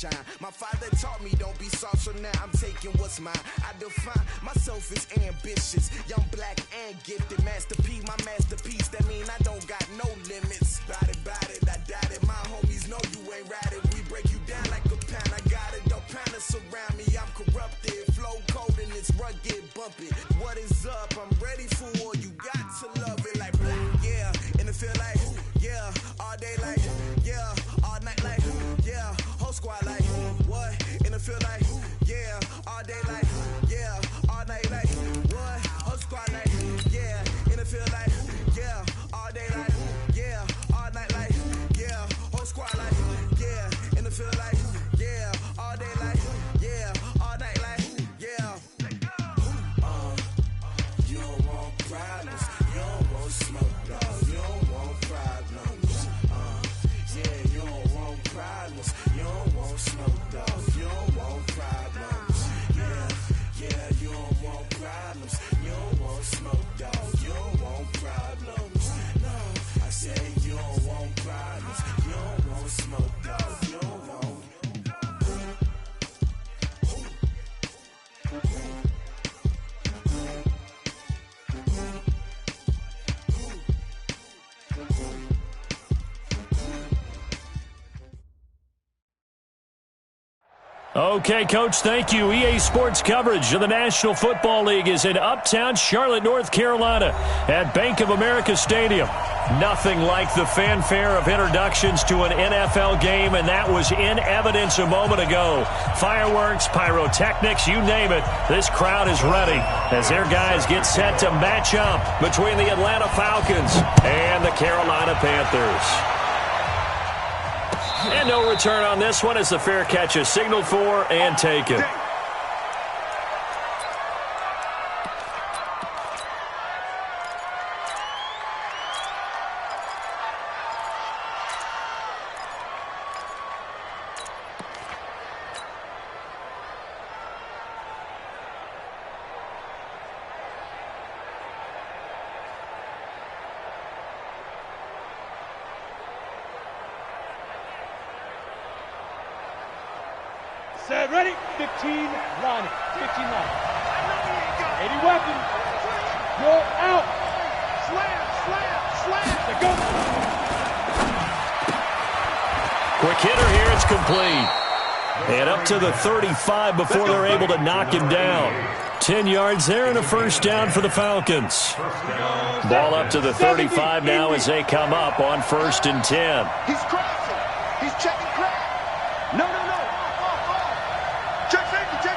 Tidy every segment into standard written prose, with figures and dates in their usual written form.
shine. My father taught me don't be soft, so now I'm taking what's mine. I define myself as ambitious, young, black, and gifted. Masterpiece, my masterpiece, that mean I don't got no limits. Bout it, I doubt it. My homies know you ain't ride it. We break you down like a pound. I got it, don't pound us around me. I'm corrupted, flow cold and it's rugged, bumpy. What is up? I'm ready for war. You got to love it like black, yeah. And it feel like, yeah, all day like, yeah, all night like, yeah, whole squad like, what? And it feel like, yeah, all day like, yeah, all night like, what? Whole squad like, yeah, and it feel like, yeah, all day like, yeah, all night like, yeah, whole squad like, yeah, and it feel like, yeah, all day like, yeah, all night like, yeah. You don't want problems, you don't want smoke, dog, you don't want problems. Yeah, you don't want problems, you don't want smoke, dog, you don't want problems. Yeah, you don't want problems, you don't want smoke, dog, you don't want problems. No, I say you don't want problems, you don't want smoke, dog, you don't want. Okay, Coach, thank you. EA Sports coverage of the National Football League is in uptown Charlotte, North Carolina at Bank of America Stadium. Nothing like the fanfare of introductions to an NFL game, and that was in evidence a moment ago. Fireworks, pyrotechnics, you name it. This crowd is ready as their guys get set to match up between the Atlanta Falcons and the Carolina Panthers. And no return on this one as the fair catch is signaled for and taken. Set, ready, 15 line it, 15 line it. 80 weapons. You're out. Slam. Let's go. Quick hitter here, it's complete. And up to the 35 before they're able to knock him down. 10 yards there and a first down for the Falcons. Ball up to the 35 now as they come up on 1st and 10. He's crossing. He's checking crack. No. Check safety.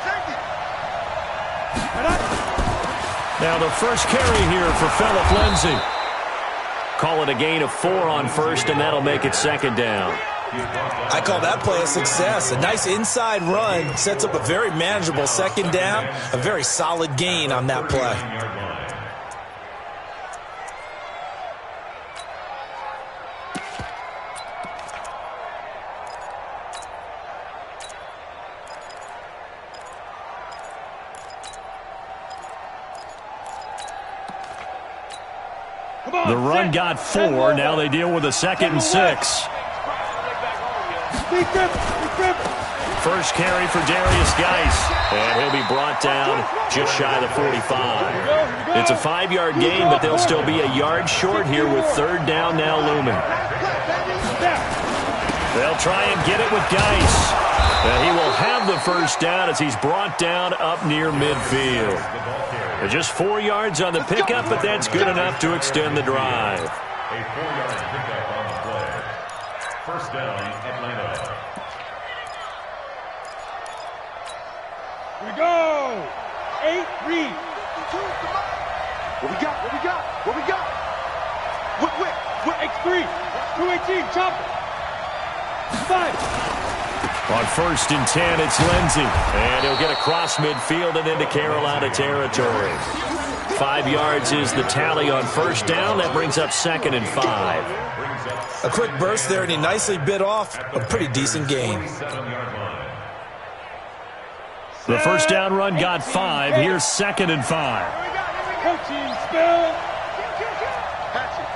Now the first carry here for Phillip Lindsay. Call it a gain of 4 on 1st, and that'll make it 2nd down. I call that play a success. A nice inside run sets up a very manageable 2nd down. A very solid gain on that play. The run got 4. Now they deal with a 2nd and 6. First carry for Darius Geis, and he'll be brought down just shy of the 45. It's a 5-yard gain, but they'll still be a yard short here with 3rd down now looming. They'll try and get it with Geis. And he will have the first down as he's brought down up near midfield. Just 4 yards on the pickup, but that's good enough to extend the drive. A 4-yard pickup on the play. First down, Atlanta. Here we go. 8 read. What we got? What? X3. 218. Chopper. 5. On 1st and 10, it's Lindsay. And he'll get across midfield and into Carolina territory. 5 yards is the tally on 1st down. That brings up 2nd and 5. A quick burst there, and he nicely bit off a pretty decent gain. The first down run got 5. Here's 2nd and 5. Coaching spell. Hatchet.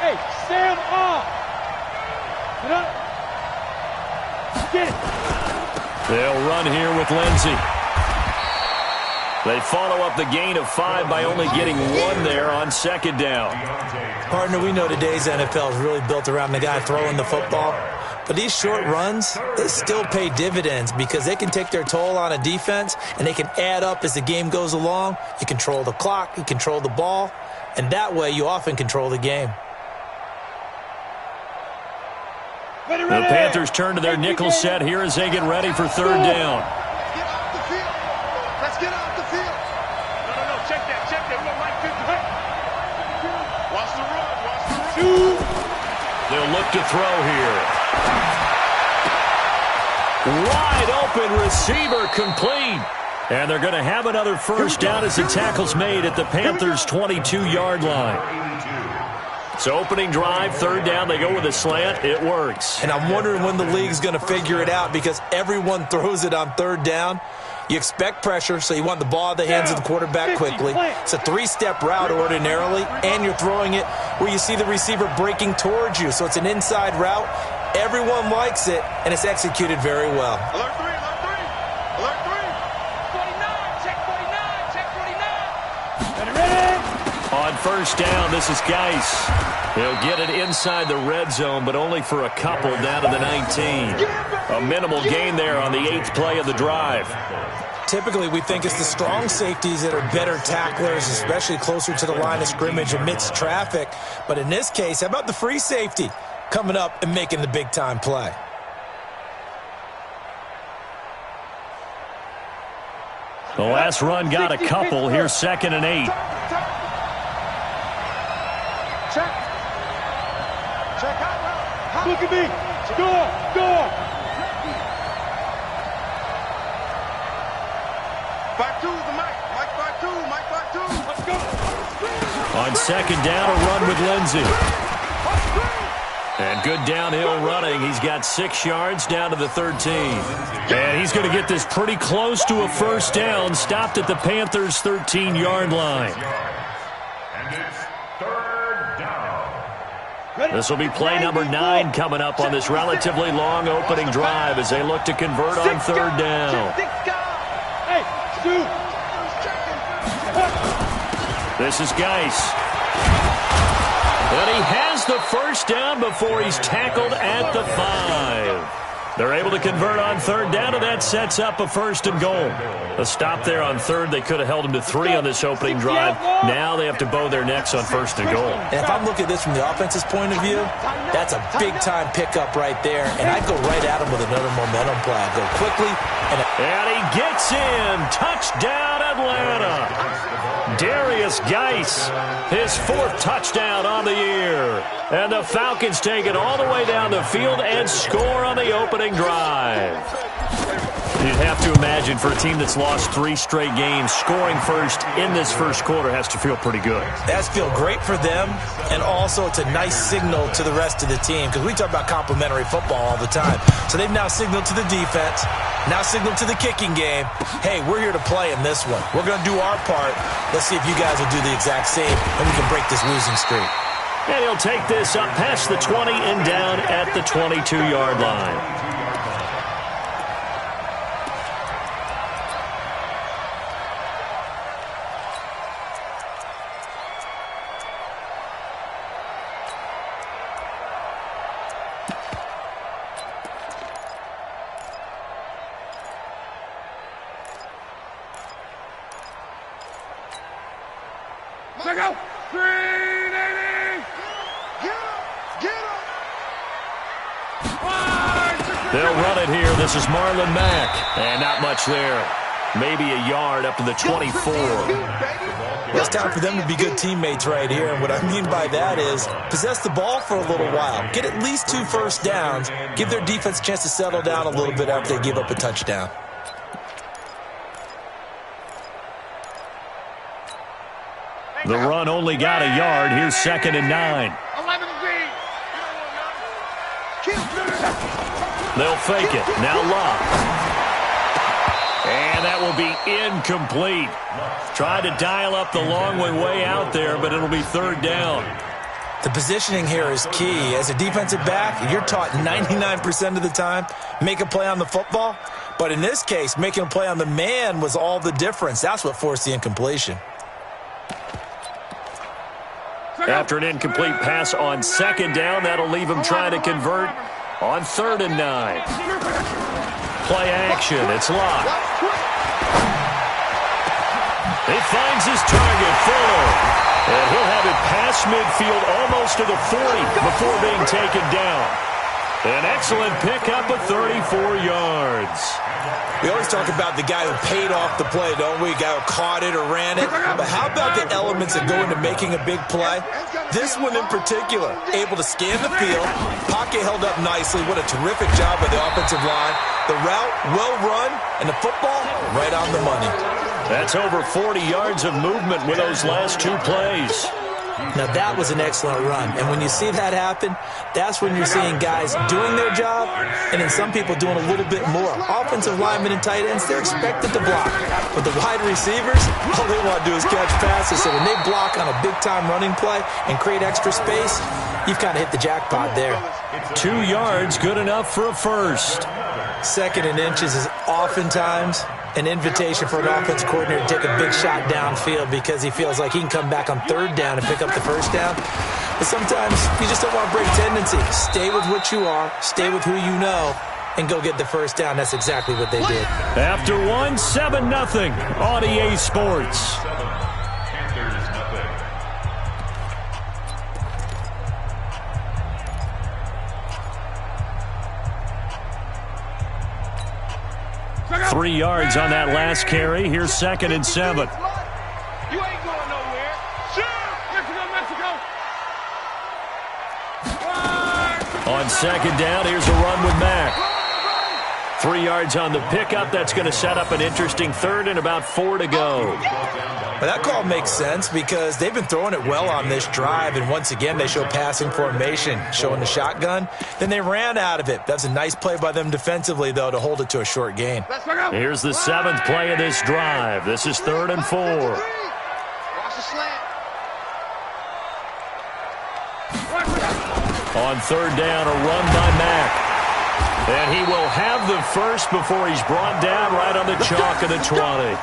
Hey, Sam off. Get up. Get it. They'll run here with Lindsey. They follow up the gain of 5 by only getting 1 there on second down. Partner, we know today's NFL is really built around the guy throwing the football. But these short runs, they still pay dividends because they can take their toll on a defense and they can add up as the game goes along. You control the clock, you control the ball, and that way you often control the game. The Panthers turn to their nickel set here as they get ready for third down. Get off the field. Let's get off the field. No, check that. We don't like this. Watch the run. They'll look to throw here. Wide open receiver complete. And they're going to have another first down as the tackle's made at the Panthers' 22-yard line. So opening drive, third down, they go with a slant. It works. And I'm wondering when the league's going to figure it out because everyone throws it on third down. You expect pressure, so you want the ball in the hands of the quarterback quickly. It's a 3-step route ordinarily, and you're throwing it where you see the receiver breaking towards you. So it's an inside route. Everyone likes it, and it's executed very well. Alert 3. Alert 3. 49, check 49. Ready? On first down, this is Geis. He'll get it inside the red zone, but only for a couple down to the 19. A minimal gain there on the 8th play of the drive. Typically, we think it's the strong safeties that are better tacklers, especially closer to the line of scrimmage amidst traffic. But in this case, how about the free safety coming up and making the big-time play? The last run got a couple. Here's 2nd and 8. Check out. Look at me. Score. Back to the Mike. Mike back to. Let's go. On second down, a run with Lindsey. And good downhill running. He's got 6 yards down to the 13. And he's going to get this pretty close to a first down. Stopped at the Panthers' 13-yard line. And it's third down. This will be play number 9 coming up on this relatively long opening drive as they look to convert on third down. Hey, Stu. This is Geis. And he has the first down before he's tackled at the 5. They're able to convert on third down, and that sets up a 1st and goal. A stop there on third. They could have held him to 3 on this opening drive. Now they have to bow their necks on 1st and goal. And if I'm looking at this from the offense's point of view, that's a big-time pickup right there. And I'd go right at him with another momentum play. I'd go quickly. And he gets in. Touchdown, Atlanta. Darius Geis, his 4th touchdown on the year. And the Falcons take it all the way down the field and score on the opening drive. You'd have to imagine for a team that's lost 3 straight games, scoring first in this first quarter has to feel pretty good. That's feel great for them, and also it's a nice signal to the rest of the team because we talk about complementary football all the time. So they've now signaled to the defense, now signaled to the kicking game, hey, we're here to play in this one. We're going to do our part. Let's see if you guys will do the exact same, and we can break this losing streak. And he'll take this up past the 20 and down at the 22-yard line. Let go. 380. Get him. They'll run it here. This is Marlon Mack. And not much there. Maybe a yard up to the 24. It's time for them to be good teammates right here. And what I mean by that is possess the ball for a little while. Get at least 2 first downs. Give their defense a chance to settle down a little bit after they give up a touchdown. The run only got a yard. Here's 2nd and 9. 11 feet. They'll fake it. Now Love. And that will be incomplete. Tried to dial up the long way out there, but it'll be third down. The positioning here is key. As a defensive back, you're taught 99% of the time, make a play on the football. But in this case, making a play on the man was all the difference. That's what forced the incompletion. After an incomplete pass on second down, that'll leave him trying to convert on 3rd and 9. Play action. It's locked. He finds his target, Fuller. And he'll have it past midfield almost to the 40 before being taken down. An excellent pickup of 34 yards. We always talk about the guy who paid off the play, don't we? The guy who caught it or ran it. But how about the elements that go into making a big play? This one in particular, able to scan the field. Pocket held up nicely. What a terrific job by the offensive line. The route, well run, and the football, right on the money. That's over 40 yards of movement with those last 2 plays. Now, that was an excellent run. And when you see that happen, that's when you're seeing guys doing their job and then some people doing a little bit more. Offensive linemen and tight ends, they're expected to block. But the wide receivers, all they want to do is catch passes. So when they block on a big-time running play and create extra space, you've kind of hit the jackpot there. 2 yards, good enough for a first. 2nd and inches is oftentimes an invitation for an offense coordinator to take a big shot downfield because he feels like he can come back on 3rd down and pick up the first down. But sometimes you just don't want to break tendency. Stay with what you are, stay with who you know, and go get the first down. That's exactly what they did. After 1, 7-0 on EA Sports. Panthers, nothing. 3 yards on that last carry. Here's 2nd and 7. You ain't going nowhere. Sure, Mexico. On 2nd down, here's a run with Mack. 3 yards on the pickup. That's going to set up an interesting 3rd and about 4 to go. Well, that call makes sense because they've been throwing it well on this drive, and once again they show passing formation, showing the shotgun. Then they ran out of it. That's a nice play by them defensively, though, to hold it to a short gain. Here's the 7th play of this drive. This is 3rd and 4. Watch the slant. On 3rd down, a run by Mack. And he will have the first before he's brought down right on the chalk of the 20.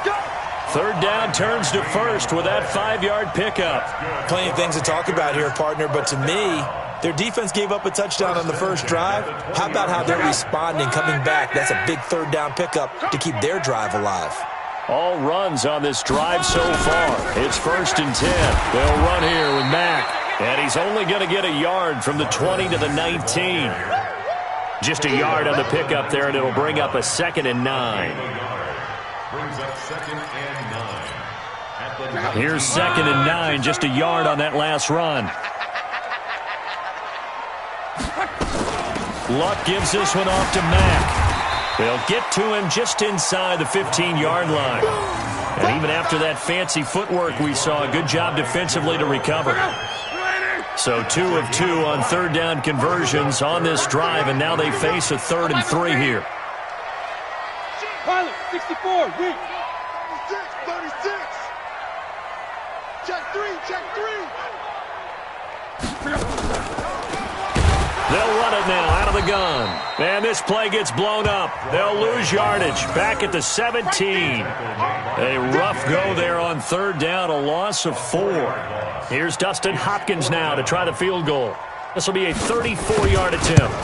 3rd down turns to first with that 5-yard pickup. Plenty of things to talk about here, partner, but to me, their defense gave up a touchdown on the first drive. How about how they're responding, coming back? That's a big 3rd down pickup to keep their drive alive. All runs on this drive so far. It's 1st and 10. They'll run here with Mack. And he's only going to get a yard from the 20 to the 19. Just a yard on the pickup there, and it'll bring up a 2nd and 9. Brings up 2nd and 9. Here's 2nd and 9, just a yard on that last run. Luck gives this one off to Mack. They'll get to him just inside the 15-yard line. And even after that fancy footwork we saw, a good job defensively to recover. So 2 of 2 on 3rd down conversions on this drive, and now they face a 3rd and 3 here. Pilot, 64, read. 36. Check 3, check 3. They'll run it now out of the gun. And this play gets blown up. They'll lose yardage back at the 17. A rough go there on 3rd down, a loss of 4. Here's Dustin Hopkins now to try the field goal. This will be a 34-yard attempt.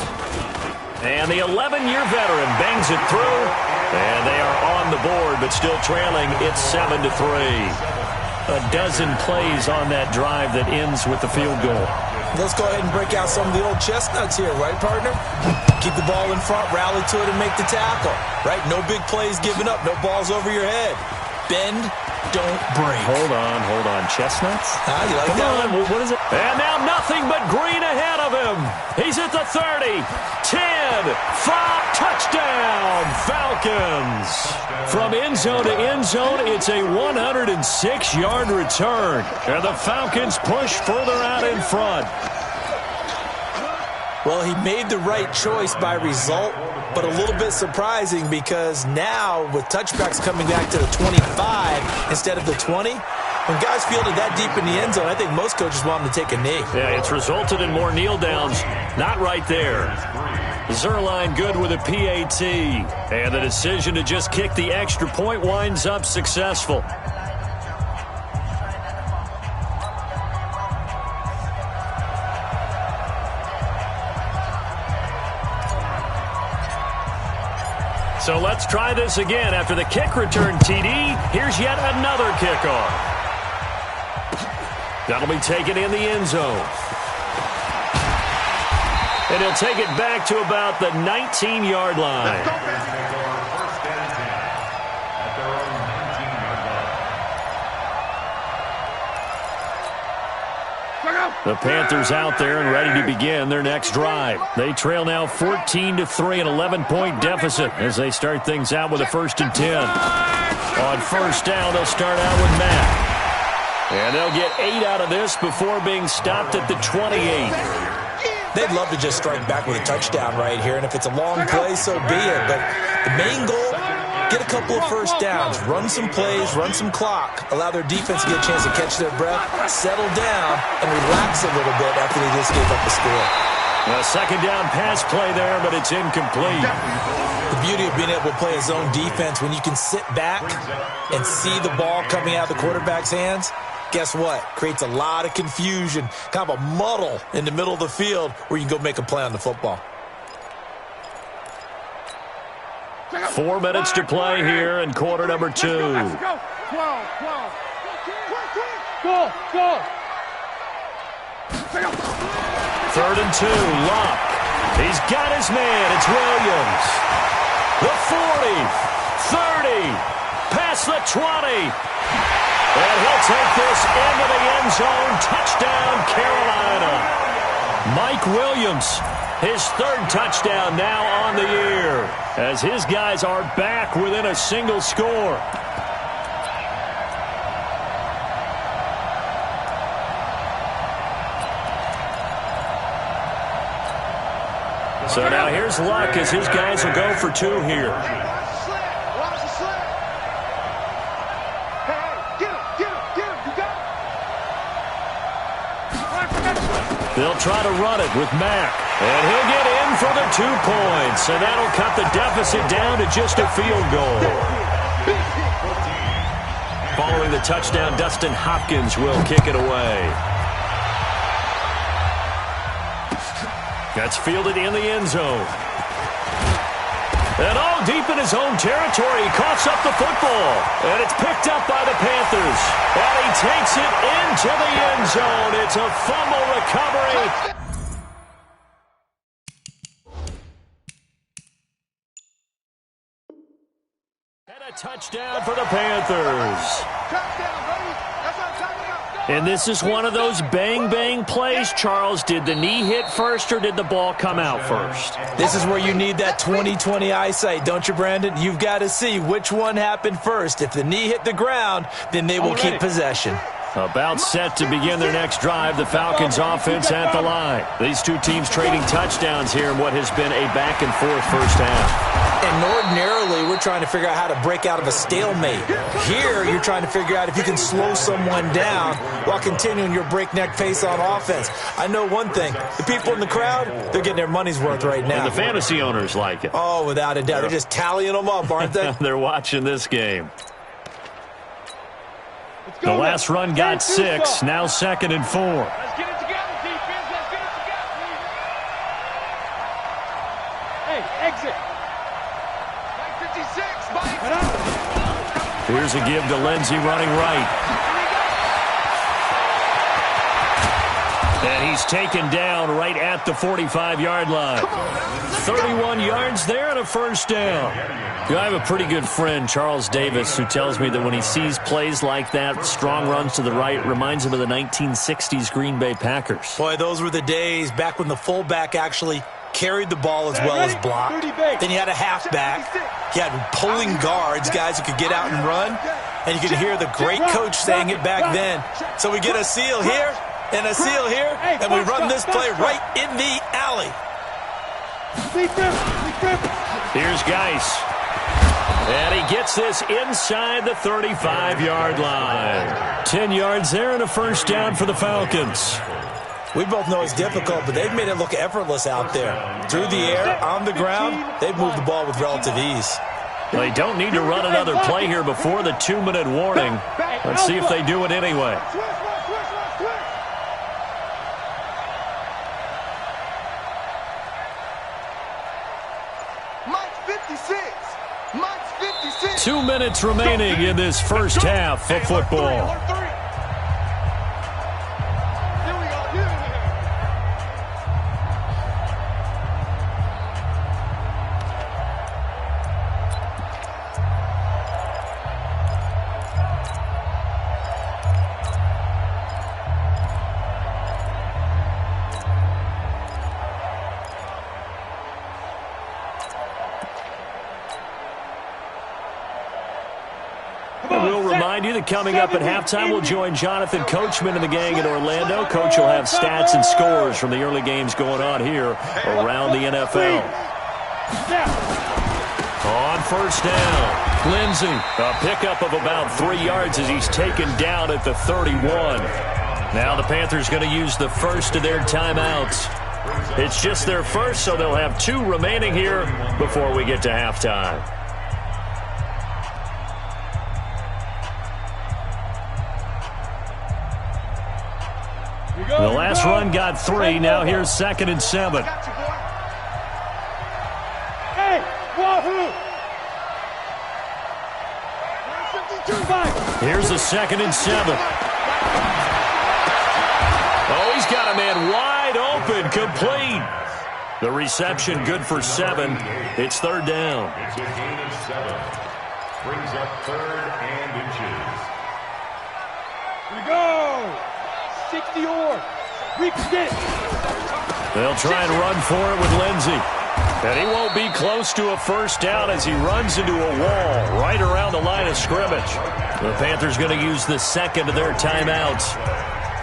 And the 11-year veteran bangs it through. And they are on the board, but still trailing. It's 7-3. A dozen plays on that drive that ends with the field goal. Let's go ahead and break out some of the old chestnuts here, right, partner? Keep the ball in front, rally to it, and make the tackle, right? No big plays given up, no balls over your head. Bend, don't break. Hold on. Chestnuts? You like Come that on, one? what is it? And now nothing but green ahead of him. He's at the 30, 10, 5, touchdown, Falcons. From end zone to end zone, it's a 106-yard return. And the Falcons push further out in front. Well, he made the right choice by result, but a little bit surprising because now with touchbacks coming back to the 25 instead of the 20, When guys fielded that deep in the end zone, I think most coaches want them to take a knee. Yeah, it's resulted in more kneel downs. Not right there. Zerline good with a PAT. And the decision to just kick the extra point winds up successful. So let's try this again. After the kick return TD, here's yet another kickoff. That'll be taken in the end zone. And he'll take it back to about the 19-yard line. The Panthers out there and ready to begin their next drive. They trail now 14-3, an 11-point deficit as they start things out with a 1st and 10. On first down, they'll start out with Matt. And they'll get 8 out of this before being stopped at the 28. They'd love to just strike back with a touchdown right here, and if it's a long play, so be it. But the main goal, get a couple of first downs, run some plays, run some clock, allow their defense to get a chance to catch their breath, settle down, and relax a little bit after they just gave up the score. A second down pass play there, but it's incomplete. The beauty of being able to play a zone defense, when you can sit back and see the ball coming out of the quarterback's hands, guess what? Creates a lot of confusion, kind of a muddle in the middle of the field where you can go make a play on the football. 4 minutes to play here in quarter number 2. Go. 12. Go. 3rd and 2, Luck. He's got his man. It's Williams. The 40, 30, past the 20. And he'll take this into the end zone. Touchdown, Carolina. Mike Williams, his 3rd touchdown now on the year, as his guys are back within a single score. So now here's Luck as his guys will go for 2 here. They'll try to run it with Mack. And he'll get in for the 2 points. And that'll cut the deficit down to just a field goal. Following the touchdown, Dustin Hopkins will kick it away. That's fielded in the end zone. And all deep in his own territory, he coughs up the football. And it's picked up by the Panthers. And he takes it into the end zone. It's a fumble recovery. And a touchdown for the Panthers. And this is one of those bang-bang plays, Charles. Did the knee hit first or did the ball come out first? This is where you need that 20/20 eyesight, don't you, Brandon? You've got to see which one happened first. If the knee hit the ground, then they will keep possession. About set to begin their next drive, the Falcons offense at the line. These two teams trading touchdowns here in what has been a back-and-forth first half. And ordinarily, we're trying to figure out how to break out of a stalemate. Here, you're trying to figure out if you can slow someone down while continuing your breakneck pace on offense. I know one thing. The people in the crowd, they're getting their money's worth right now. And the fantasy owners like it. Oh, without a doubt. They're just tallying them up, aren't they? They're watching this game. The last run got 6. Now 2nd and 4. Let's get it together, defense. Let's get it together. Hey, exit. 56, Mike. Here's a give to Lindsey running right. And he's taken down right at the 45-yard line. 31 yards there and a first down. I have a pretty good friend, Charles Davis, who tells me that when he sees plays like that, strong runs to the right, reminds him of the 1960s Green Bay Packers. Boy, those were the days back when the fullback actually carried the ball as well as blocked. Then you had a halfback. You had pulling guards, guys who could get out and run. And you could hear the great coach saying it back then. So we get a seal here and a seal here, and we run this play right in the alley. Here's Geis. And he gets this inside the 35-yard line. 10 yards there and a first down for the Falcons. We both know it's difficult, but they've made it look effortless out there. Through the air, on the ground, they've moved the ball with relative ease. They don't need to run another play here before the 2-minute warning. Let's see if they do it anyway. Mike's 56. 2 minutes remaining in this first half of football. We'll remind you that coming up at halftime, we'll join Jonathan Coachman and the gang in Orlando. Coach will have stats and scores from the early games going on here around the NFL. On first down, Lindsey, a pickup of about 3 yards as he's taken down at the 31. Now the Panthers going to use the first of their timeouts. It's just their first, so they'll have 2 remaining here before we get to halftime. The last run got 3. Now here's 2nd and 7. Hey, wahoo! Here's the 2nd and 7. Oh, he's got a man wide open, complete. The reception good for 7. It's 3rd down. It's a gain of 7. Brings up 3rd and inches. Here we go! 60 or reset. They'll try and run for it with Lindsey. And he won't be close to a first down as he runs into a wall right around the line of scrimmage. The Panthers going to use the second of their timeouts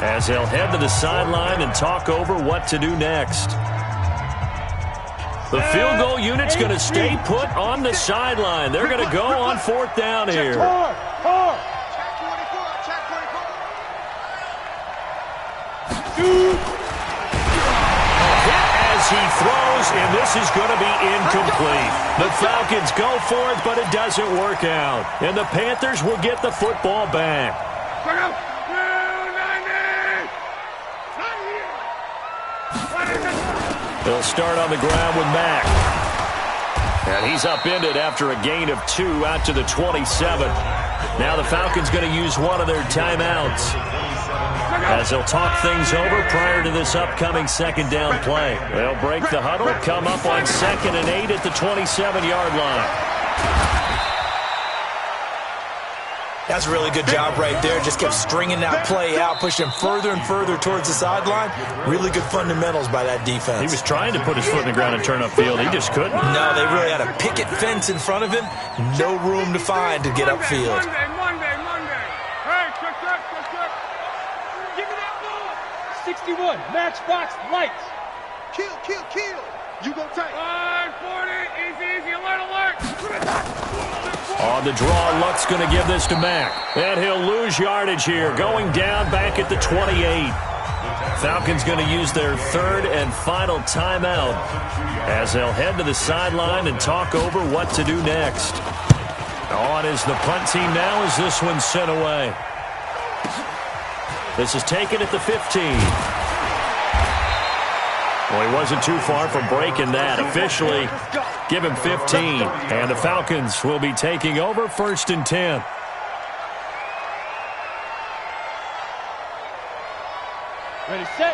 as they'll head to the sideline and talk over what to do next. The field goal unit's going to stay put on the sideline. They're going to go on 4th down here. Hit as he throws, and this is going to be incomplete. The Falcons go for it, but it doesn't work out. And the Panthers will get the football back. They'll start on the ground with Mack. And he's upended after a gain of 2 out to the 27. Now the Falcons going to use one of their timeouts as they'll talk things over prior to this upcoming 2nd down play. They'll break the huddle, come up on 2nd and 8 at the 27-yard line. That's a really good job right there. Just kept stringing that play out, pushing him further and further towards the sideline. Really good fundamentals by that defense. He was trying to put his foot in the ground and turn upfield. He just couldn't. No, they really had a picket fence in front of him. No room to find to get upfield. Monday. Hey, check. Give me that ball. 61, matchbox lights. Kill. You go tight. 40, easy, alert. On the draw, Luck's going to give this to Mack. And he'll lose yardage here, going down back at the 28. Falcons going to use their 3rd and final timeout as they'll head to the sideline and talk over what to do next. On is the punt team now as this one's sent away. This is taken at the 15. Well, he wasn't too far from breaking that. Officially, give him 15. And the Falcons will be taking over 1st and 10.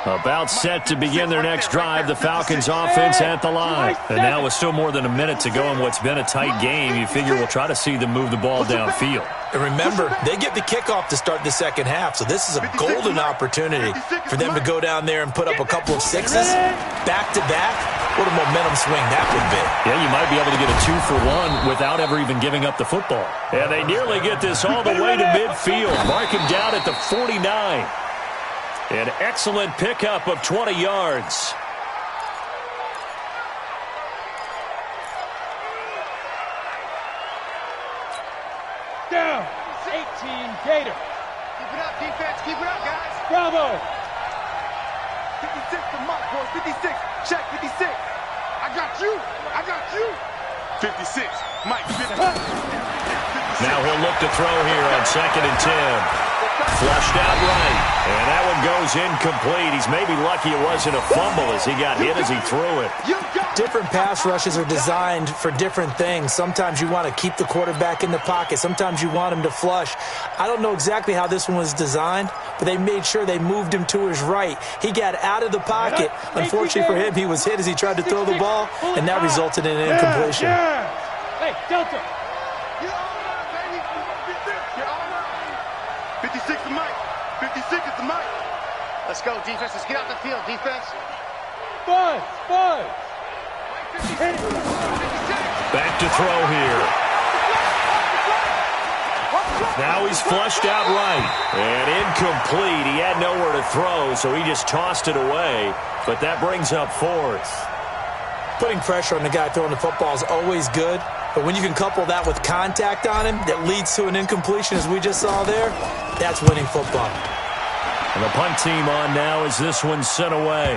About set to begin their next drive. The Falcons offense at the line. And now with still more than a minute to go in what's been a tight game, you figure we'll try to see them move the ball downfield. And remember, they get the kickoff to start the 2nd half, so this is a golden opportunity for them to go down there and put up a couple of 6s back-to-back. What a momentum swing that would be. Yeah, you might be able to get a 2-for-1 without ever even giving up the football. And they nearly get this all the way to midfield. Mark him down at the 49. An excellent pickup of 20 yards. Gator. Keep it up, defense. Keep it up, guys. Bravo. 56 to Mike, boys. 56. Check, 56. I got you. I got you. 56. Mike, 50. Now he'll look to throw here on 2nd and 10. Flushed out right, and that one goes incomplete. He's maybe lucky it wasn't a fumble as he got hit as he threw it. Different pass rushes are designed for different things. Sometimes you want to keep the quarterback in the pocket. Sometimes you want him to flush. I don't know exactly how this one was designed, but they made sure they moved him to his right. He got out of the pocket. Unfortunately for him, he was hit as he tried to throw the ball, and that resulted in an incompletion. Hey, Delta. 56 to Mike. 56 is to Mike. Let's go, defense. Let's get out the field, defense. Buzz. Back to throw here. Now he's flushed out right. And incomplete. He had nowhere to throw, so he just tossed it away. But that brings up 4th. Putting pressure on the guy throwing the football is always good, but when you can couple that with contact on him that leads to an incompletion, as we just saw there, that's winning football. And the punt team on now as this one's sent away.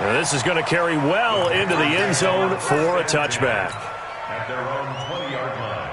And this is going to carry well into the end zone for a touchback. At their own 20-yard line.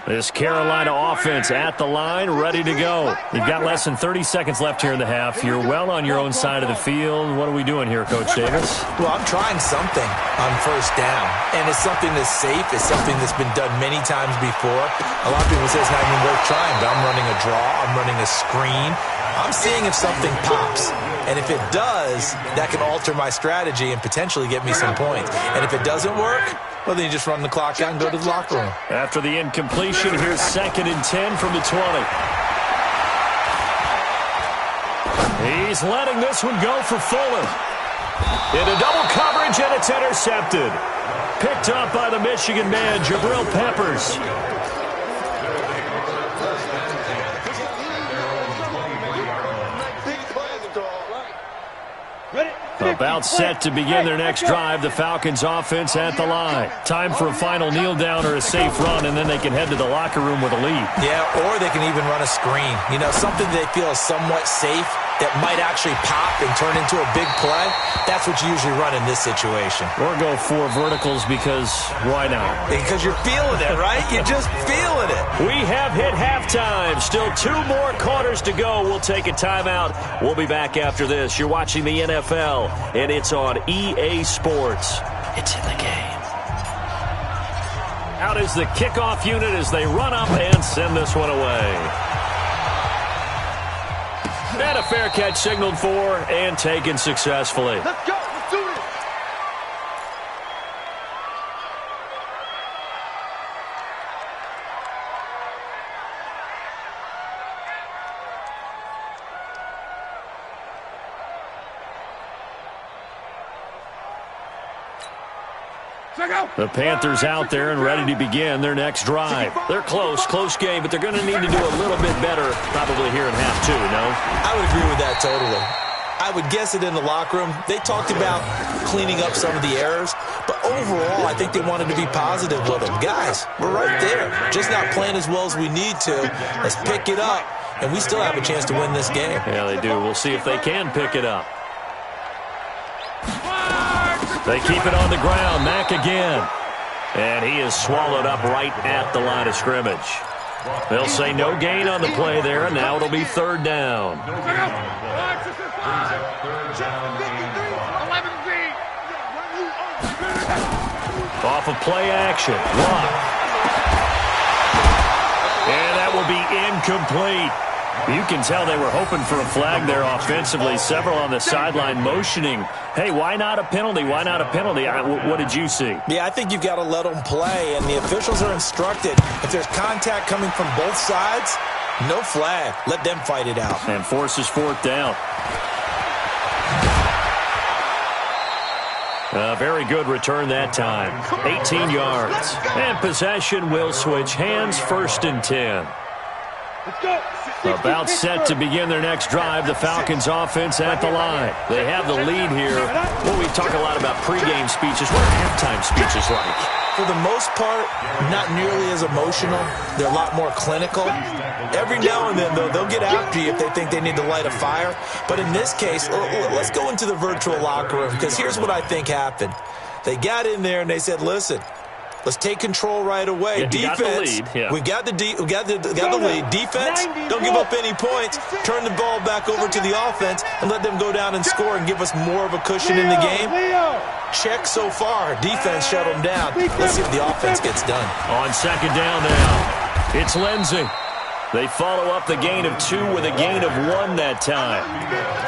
This Carolina offense at the line, ready to go. You've got less than 30 seconds left here in the half. You're well on your own side of the field. What are we doing here, Coach Davis? Well, I'm trying something on 1st down, and it's something that's safe. It's something that's been done many times before. A lot of people say it's not even worth trying, but I'm running a draw. I'm running a screen. I'm seeing if something pops, and if it does, that can alter my strategy and potentially get me some points. And if it doesn't work, well, then you just run the clock out and go to the locker room. After the incompletion, here's 2nd and 10 from the 20. He's letting this one go for Fuller. Into double coverage, and it's intercepted. Picked up by the Michigan man, Jabril Peppers. About set to begin their next drive, the Falcons offense at the line. Time for a final kneel down or a safe run, and then they can head to the locker room with a lead. Yeah, or they can even run a screen. You know, something they feel is somewhat safe that might actually pop and turn into a big play. That's what you usually run in this situation. Or go 4 verticals because why not? Because you're feeling it, right? You're just feeling it. We have hit halftime. Still 2 more quarters to go. We'll take a timeout. We'll be back after this. You're watching the NFL, and it's on EA Sports. It's in the game. Out is the kickoff unit as they run up and send this one away. And a fair catch signaled for and taken successfully. Let's go. Let's do this. The Panthers out there and ready to begin their next drive. They're close game, but they're going to need to do a little bit better probably here in half 2, no? I would agree with that totally. I would guess it in the locker room. They talked about cleaning up some of the errors, but overall, I think they wanted to be positive with them. Guys, we're right there. Just not playing as well as we need to. Let's pick it up, and we still have a chance to win this game. Yeah, they do. We'll see if they can pick it up. They keep it on the ground. Mack again. And he is swallowed up right at the line of scrimmage. They'll say no gain on the play there, and now it'll be 3rd down. Off of play action. Lock. And that will be incomplete. You can tell they were hoping for a flag there offensively. Several on the sideline motioning, hey, why not a penalty? Why not a penalty? What did you see? Yeah, I think you've got to let them play, and the officials are instructed. If there's contact coming from both sides, no flag. Let them fight it out. And forces 4th down. A very good return that time. 18 yards. And possession will switch hands, 1st and 10. Let's go. About set to begin their next drive, the Falcons offense at the line. They have the lead here. Well, we talk a lot about pregame speeches. What are halftime speeches like? For the most part, not nearly as emotional. They're a lot more clinical. Every now and then, though, they'll get after you if they think they need to light a fire. But in this case, let's go into the virtual locker room, because here's what I think happened. They got in there and they said, listen, let's take control right away. Yeah, Defense, we got the lead. Defense, don't give up any points. Turn the ball back over to the offense and let them go down and score and give us more of a cushion in the game. Check so far. Defense shut them down. Let's see if the offense gets done. On second down now, it's Lindsey. They follow up the gain of 2 with a gain of 1 that time.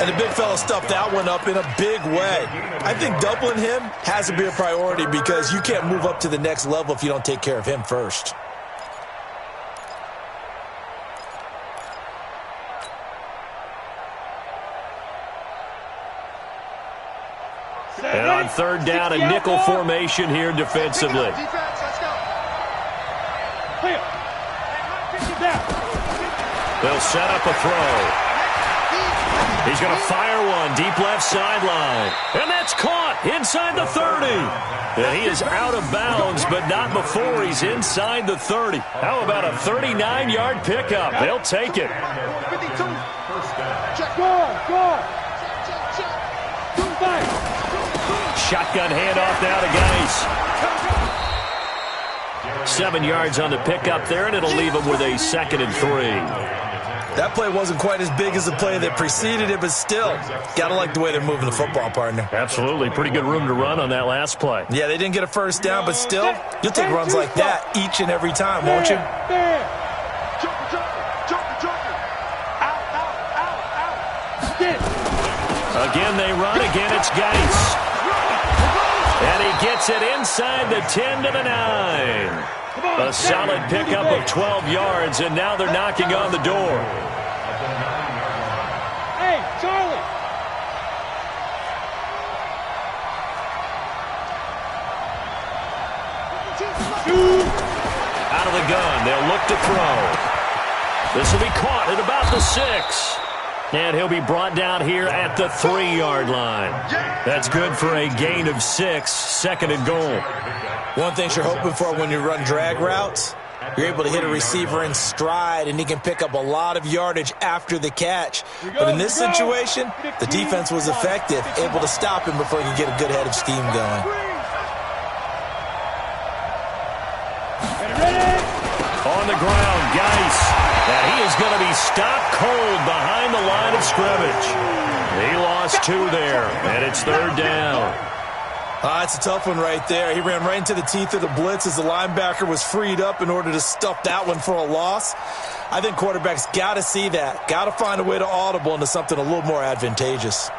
And the big fella stuffed that one up in a big way. I think doubling him has to be a priority, because you can't move up to the next level if you don't take care of him first. And on third down, a nickel formation here defensively. They'll set up a throw. He's going to fire one deep left sideline. And that's caught inside the 30. And he is out of bounds, but not before he's inside the 30. How about a 39-yard pickup? They'll take it. 52. Check. Go. Shotgun handoff now to Geis. 7 yards on the pickup there, and it'll leave him with a 2nd and 3. That play wasn't quite as big as the play that preceded it, but still, gotta like the way they're moving the football, partner. Absolutely. Pretty good room to run on that last play. Yeah, they didn't get a first down, but still, you'll take runs like that each and every time, won't you? Again, they run. Again, it's Geis. And he gets it inside the 10 to the 9. A solid pickup of 12 yards, and now they're knocking on the door. Hey, Charlie. Out of the gun, they'll look to throw. This will be caught at about the 6. And he'll be brought down here at the 3-yard line. That's good for a gain of 6, 2nd and goal. One thing you're hoping for when you run drag routes, you're able to hit a receiver in stride, and he can pick up a lot of yardage after the catch. But in this situation, the defense was effective, able to stop him before he could get a good head of steam going. On the ground, Geis. And he is going to be stopped cold behind the line of scrimmage. He lost 2 there, and it's 3rd down. It's a tough one right there. He ran right into the teeth of the blitz as the linebacker was freed up in order to stuff that one for a loss. I think quarterbacks got to see that. Got to find a way to audible into something a little more advantageous.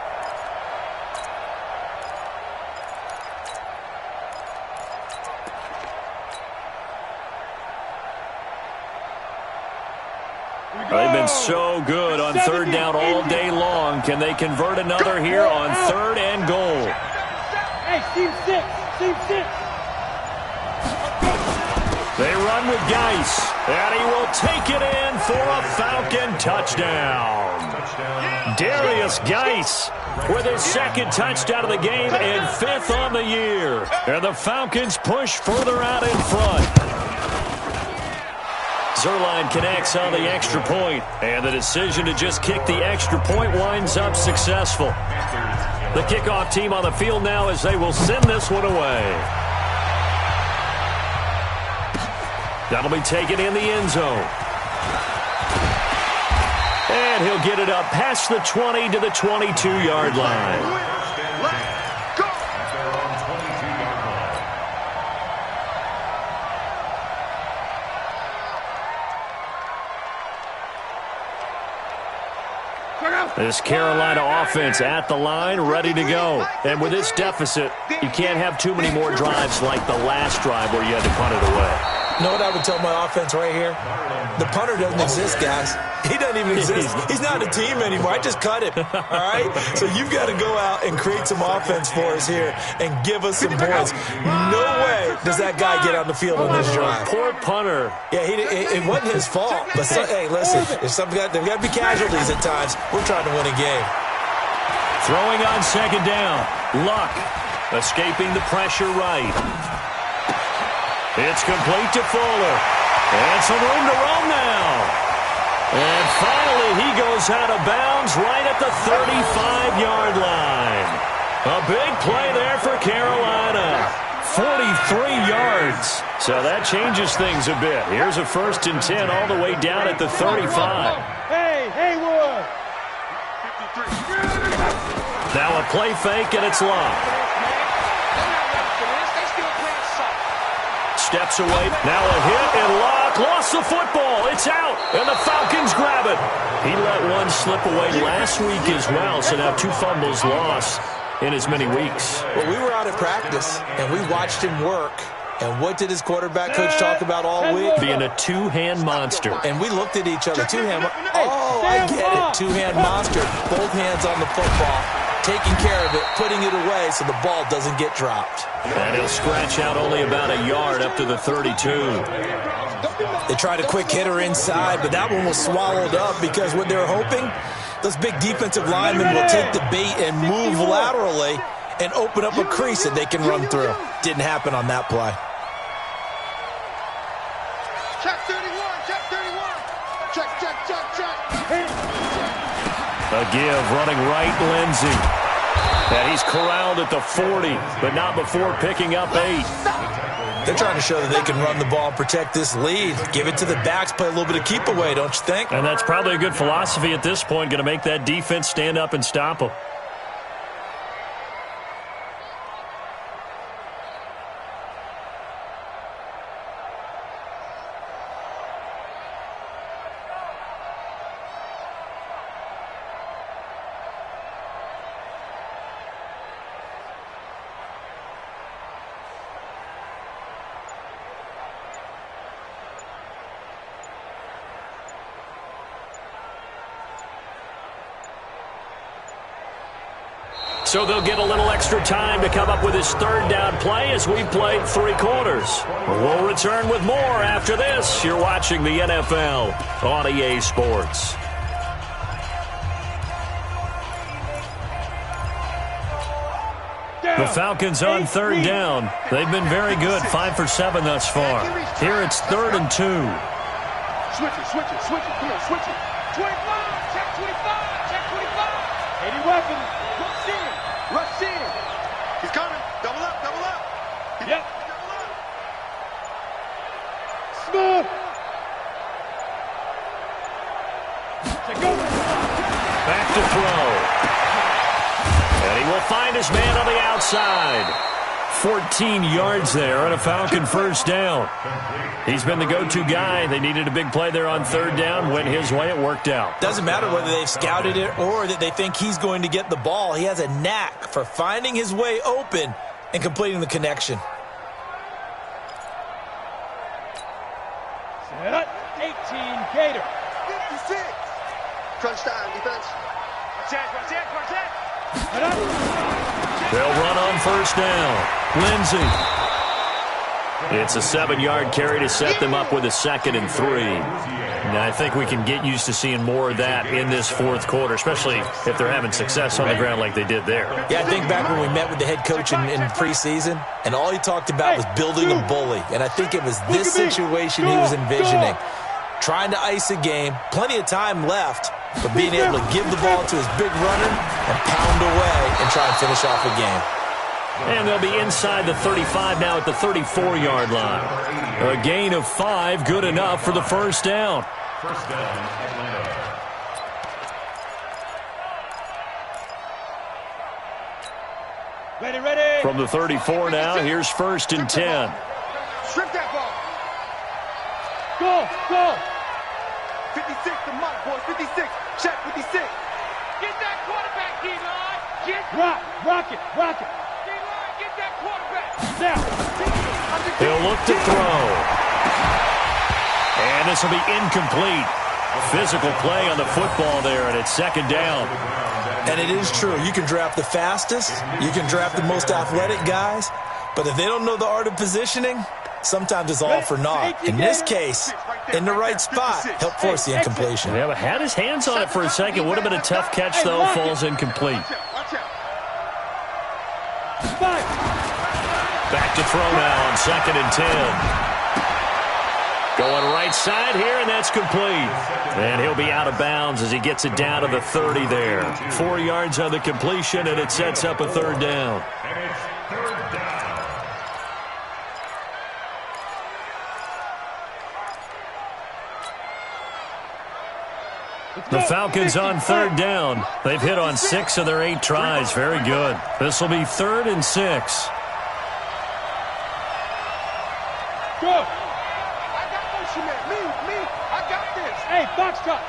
They've been so good on 3rd down all day long. Can they convert another here on 3rd and goal? Hey, team 6. They run with Geis, and he will take it in for a Falcon touchdown. Darius Geis with his 2nd touchdown of the game and 5th on the year. And the Falcons push further out in front. Zerline connects on the extra point, and the decision to just kick the extra point winds up successful. The kickoff team on the field now as they will send this one away. That'll be taken in the end zone. And he'll get it up past the 20 to the 22-yard line. This Carolina offense at the line, ready to go. And with this deficit, you can't have too many more drives like the last drive where you had to punt it away. You know what I would tell my offense right here? The punter doesn't exist, guys. He doesn't even exist. He's not a team anymore. I just cut him, all right? So you've got to go out and create some offense for us here and give us some points. No way does that guy get on the field on this drive. Poor punter. Yeah, it wasn't his fault. But, hey, listen, there's got to be casualties at times. We're trying to win a game. Throwing on second down. Luck escaping the pressure right. It's complete to Fuller. And some room to roam now. And finally, he goes out of bounds right at the 35-yard line. A big play there for Carolina. 43 yards. So that changes things a bit. Here's a 1st and 10 all the way down at the 35. Hey, Haywood. Now a play fake, and it's locked. Steps away. Now a hit and Locke lost the football. It's out, and the Falcons grab it. He let one slip away last week as well, so now 2 fumbles lost in as many weeks. Well, we were out at practice, and we watched him work. And what did his quarterback coach talk about all week? Being a two-hand monster. And we looked at each other. Two-hand. Oh, I get it. Two-hand monster. Both hands on the football. Taking care of it, putting it away so the ball doesn't get dropped. And he'll scratch out only about a yard up to the 32. They tried a quick hitter inside, but that one was swallowed up because what they're hoping, those big defensive linemen will take the bait and move laterally and open up a crease that they can run through. Didn't happen on that play. Check 31, check 31. Check. A give, running right, Lindsey. And he's corralled at the 40, but not before picking up 8. They're trying to show that they can run the ball and protect this lead. Give it to the backs, play a little bit of keep away, don't you think? And that's probably a good philosophy at this point, going to make that defense stand up and stop them. So they'll get a little extra time to come up with his 3rd down play as we've played 3 quarters. We'll return with more after this. You're watching the NFL on EA Sports. The Falcons on 3rd down. They've been very good, 5 for 7 thus far. Here it's 3rd and 2. Switch it. Come on, switch it. 25, check 25. 80 weapons. Rush in. He's coming. Double up. Yep. Double up. Smooth. Take over. Back to throw. And he will find his man on the outside. 14 yards there on a Falcon 1st down. He's been the go-to guy. They needed a big play there on 3rd down. Went his way. It worked out. Doesn't matter whether they've scouted it or that they think he's going to get the ball. He has a knack for finding his way open and completing the connection. Set up. 18 Gator. 56. Crunch time, defense. Watch it. Set up. They'll run on 1st down. Lindsey. It's a 7-yard carry to set them up with a 2nd and 3. And I think we can get used to seeing more of that in this 4th quarter, especially if they're having success on the ground like they did there. Yeah, I think back when we met with the head coach in preseason, and all he talked about was building a bully. And I think it was this situation he was envisioning. Trying to ice a game, plenty of time left, but being able to give the ball to his big runner and pound away and try and finish off a game. And they'll be inside the 35 now at the 34-yard line. A gain of 5, good enough for the 1st down. 1st down, Atlanta. Ready. From the 34 now, here's 1st and 10. Strip that ball. Go. 56 to Mike, boys. 56. Check 56. Get that quarterback, D-line. Rock it. D-line, get that quarterback. Now. He'll look to throw. And this will be incomplete. Physical play on the football there, and it's second down. And it is true. You can draft the fastest. You can draft the most athletic guys. But if they don't know the art of positioning, sometimes it's all for naught. In this case, in the right spot, helped force the incompletion. Yeah, but had his hands on it for a second. Would have been a tough catch, though. Falls incomplete. Back to throw now on 2nd and 10. Going right side here, and that's complete. And he'll be out of bounds as he gets it down to the 30 there. 4 yards on the completion, and it sets up a third down. And it's third down. The Falcons on third down. They've hit on 6 of their 8 tries. Very good. This will be 3rd and 6. Go. Me, I got this. Hey, Foxtrot.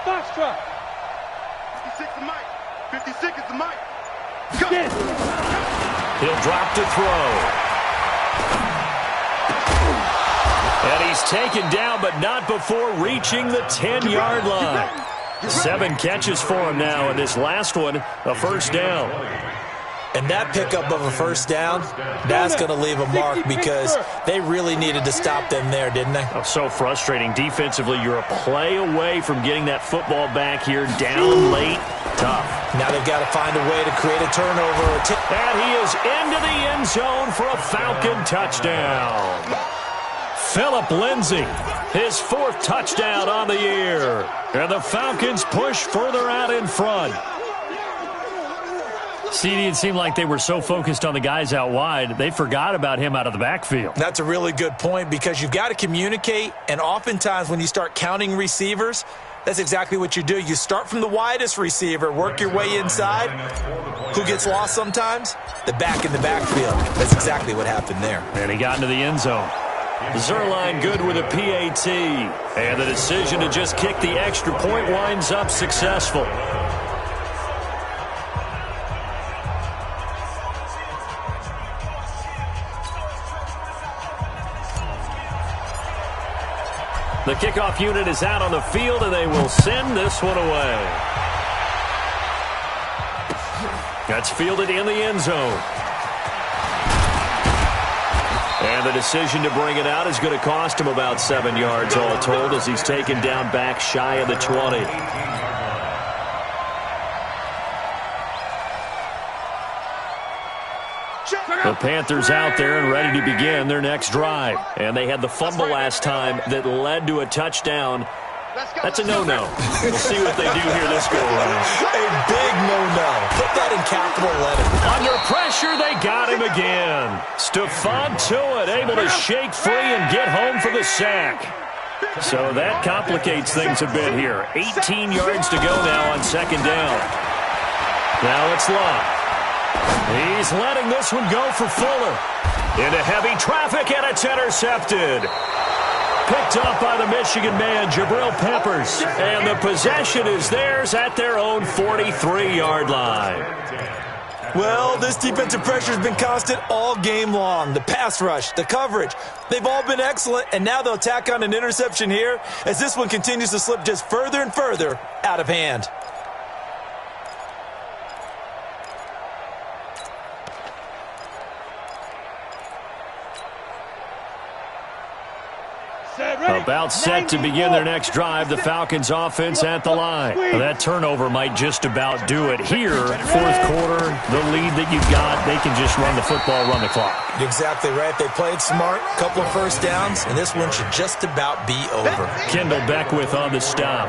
56 is Mike. 56 is the Mike. Yes. He'll drop to throw. And he's taken down, but not before reaching the 10-yard line. 7 catches for him now, and this last one, a first down. And that pickup of a first down, that's going to leave a mark because they really needed to stop them there, didn't they? Oh, so frustrating. Defensively, you're a play away from getting that football back here. Down late. Tough. Now they've got to find a way to create a turnover. And he is into the end zone for a Falcon touchdown. Phillip Lindsay, his 4th touchdown on the year. And the Falcons push further out in front. CD, it seemed like they were so focused on the guys out wide, they forgot about him out of the backfield. That's a really good point because you've got to communicate, and oftentimes when you start counting receivers, that's exactly what you do. You start from the widest receiver, work your way inside. Who gets lost sometimes? The back in the backfield. That's exactly what happened there. And he got into the end zone. Zerline good with a PAT. And the decision to just kick the extra point winds up successful. The kickoff unit is out on the field, and they will send this one away. That's fielded in the end zone. And the decision to bring it out is going to cost him about 7 yards all told as he's taken down back shy of the 20. The Panthers out there and ready to begin their next drive. And they had the fumble last time that led to a touchdown. That's a no-no. We'll see what they do here this go-around. A big no-no. Put that in capital letters. Under pressure, they got him again. Stephon Tuitt able to shake free and get home for the sack. So that complicates things a bit here. 18 yards to go now on 2nd down. Now it's Love. He's letting this one go for Fuller. Into heavy traffic, and it's intercepted. Picked up by the Michigan man, Jabril Peppers. And the possession is theirs at their own 43-yard line. Well, this defensive pressure has been constant all game long. The pass rush, the coverage, they've all been excellent, and now they'll tack on an interception here as this one continues to slip just further and further out of hand. About set to begin their next drive, the Falcons offense at the line. That turnover might just about do it here. 4th quarter, the lead that you've got, they can just run the football, run the clock. Exactly right. They played smart, couple of first downs, and this one should just about be over. Kendall Beckwith on the stop.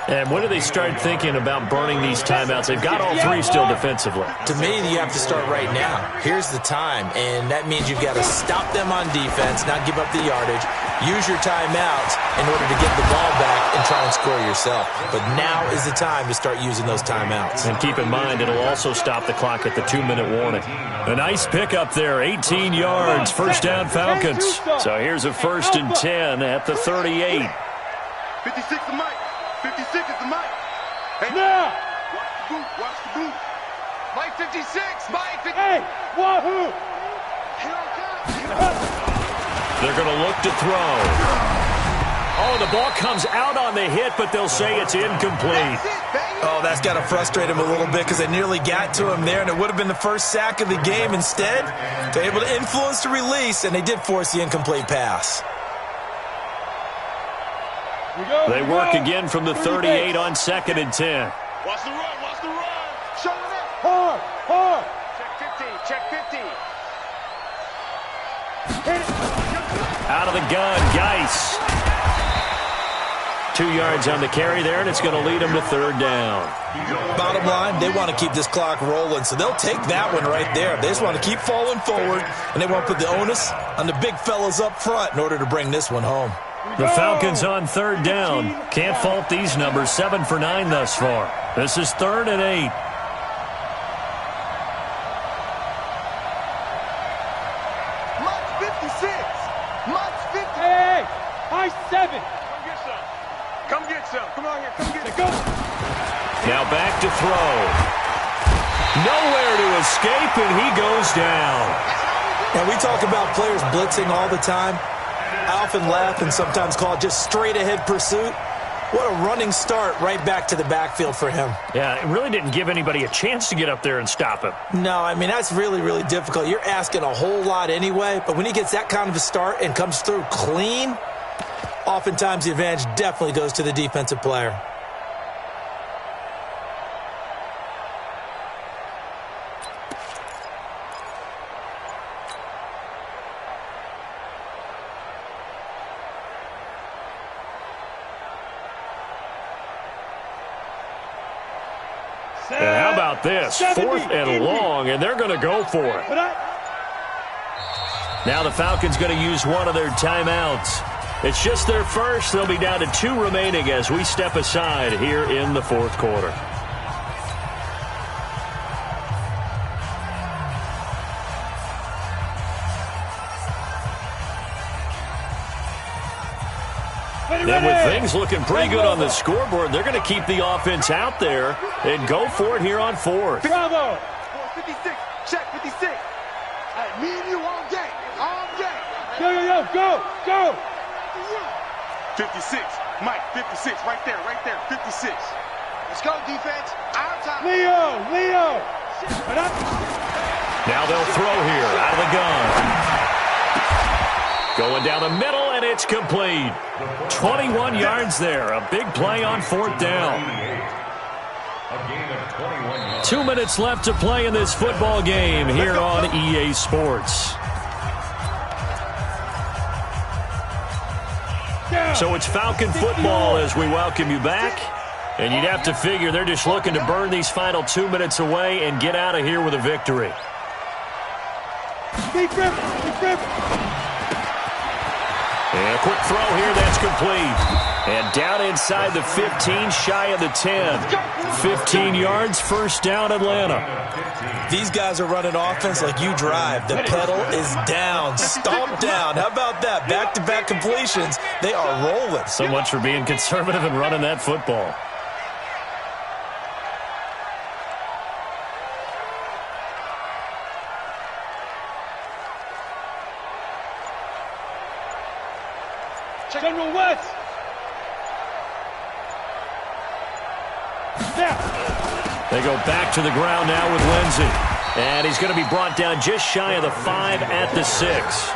And when do they start thinking about burning these timeouts? They've got all 3 still defensively. To me, you have to start right now. Here's the time, and that means you've got to stop them on defense, not give up the yardage, use your timeouts in order to get the ball back and try and score yourself. But now is the time to start using those timeouts. And keep in mind, it'll also stop the clock at the 2-minute warning. A nice pickup there, 18 yards, first down Falcons. So here's a 1st and 10 at the 38. 56 is Mike. 56 is the Mike. Hey, now. Watch the boot. Mike 56. Mike 56. Hey, wahoo. They're going to look to throw. Oh, the ball comes out on the hit, but they'll say it's incomplete. Oh, that's got to frustrate him a little bit because they nearly got to him there, and it would have been the first sack of the game. Instead, they're able to influence the release, and they did force the incomplete pass. They work again from the 38 on 2nd and 10. Watch the run, watch the run. Show them that. Hard, hard. Check 50. Out of the gun, Geis. 2 yards on the carry there, and it's going to lead them to 3rd down. Bottom line, they want to keep this clock rolling, so they'll take that one right there. They just want to keep falling forward, and they want to put the onus on the big fellas up front in order to bring this one home. The Falcons on 3rd down. Can't fault these numbers, 7 for 9 thus far. This is 3rd and 8. Mike 56. Mike 50. Hey, high 7. Come get some. Come on here. Come get it. Go. Now back to throw. Nowhere to escape, and he goes down. And we talk about players blitzing all the time. I often laugh and sometimes call it just straight-ahead pursuit. What a running start right back to the backfield for him. Yeah, it really didn't give anybody a chance to get up there and stop him. No, I mean, that's really, really difficult. You're asking a whole lot anyway, but when he gets that kind of a start and comes through clean, oftentimes the advantage definitely goes to the defensive player. And how about this? 4th and long, and they're going to go for it. Now the Falcons going to use one of their timeouts. It's just their first. They'll be down to 2 remaining as we step aside here in the 4th quarter. And with things looking pretty good on the scoreboard, they're going to keep the offense out there and go for it here on 4th. Bravo. 56. Check 56. Hey, me and you all game. All game. Go. 56. Mike, 56. Right there. 56. Let's go, defense. Our time. Leo. Now they'll throw here out of the gun. Going down the middle, and it's complete. 21 yards there. A big play on 4th down. 2 minutes left to play in this football game here on EA Sports. So it's Falcon football as we welcome you back. And you'd have to figure they're just looking to burn these final 2 minutes away and get out of here with a victory. Deep grip. And a quick throw here, that's complete. And down inside the 15, shy of the 10. 15 yards, 1st down, Atlanta. These guys are running offense like you drive. The pedal is down, stomped down. How about that? Back-to-back completions. They are rolling. So much for being conservative and running that football. General West. They go back to the ground now with Lindsey. And he's going to be brought down just shy of the 5 at the 6.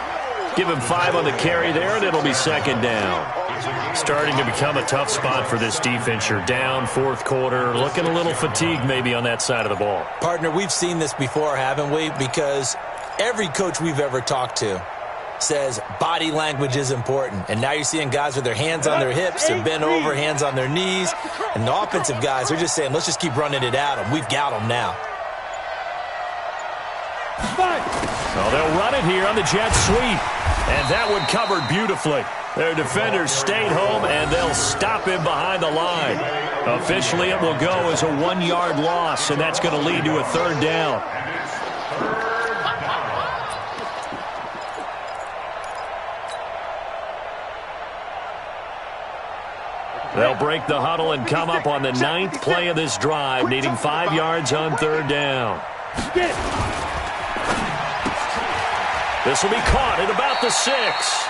Give him 5 on the carry there, and it'll be 2nd down. Starting to become a tough spot for this defense. You're down 4th quarter, looking a little fatigued maybe on that side of the ball. Partner, we've seen this before, haven't we? Because every coach we've ever talked to says body language is important. And now you're seeing guys with their hands on their hips, they're bent over, hands on their knees. And the offensive guys, they're just saying, let's just keep running it at them. We've got them now. Well, they'll run it here on the jet sweep. And that one covered beautifully. Their defenders stayed home, and they'll stop him behind the line. Officially, it will go as a 1-yard loss, and that's going to lead to a 3rd down. They'll break the huddle and come up on the 9th play of this drive, needing 5 yards on 3rd down. This will be caught at about the 6.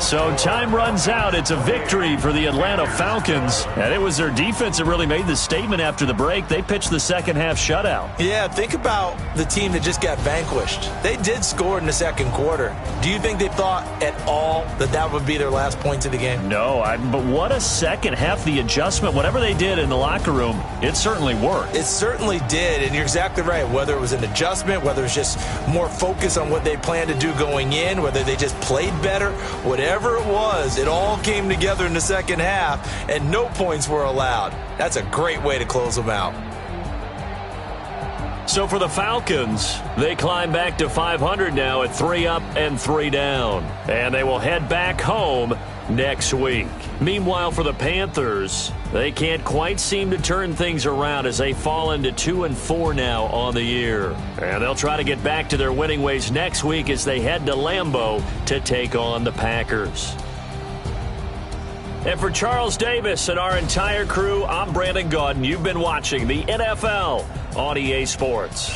So time runs out. It's a victory for the Atlanta Falcons. And it was their defense that really made the statement after the break. They pitched the second half shutout. Yeah, think about the team that just got vanquished. They did score in the second quarter. Do you think they thought at all that that would be their last points of the game? No, but what a second half. The adjustment, whatever they did in the locker room, it certainly worked. It certainly did, and you're exactly right. Whether it was an adjustment, whether it was just more focus on what they planned to do going in, whether they just played better, whatever it was, it all came together in the second half, and no points were allowed. That's a great way to close them out. So for the Falcons, they climb back to 500 now at 3 up and 3 down. And they will head back home next week. Meanwhile, for the Panthers, they can't quite seem to turn things around as they fall into 2-4 now on the year. And they'll try to get back to their winning ways next week as they head to Lambeau to take on the Packers. And for Charles Davis and our entire crew, I'm Brandon Gaudin. You've been watching the NFL on EA Sports.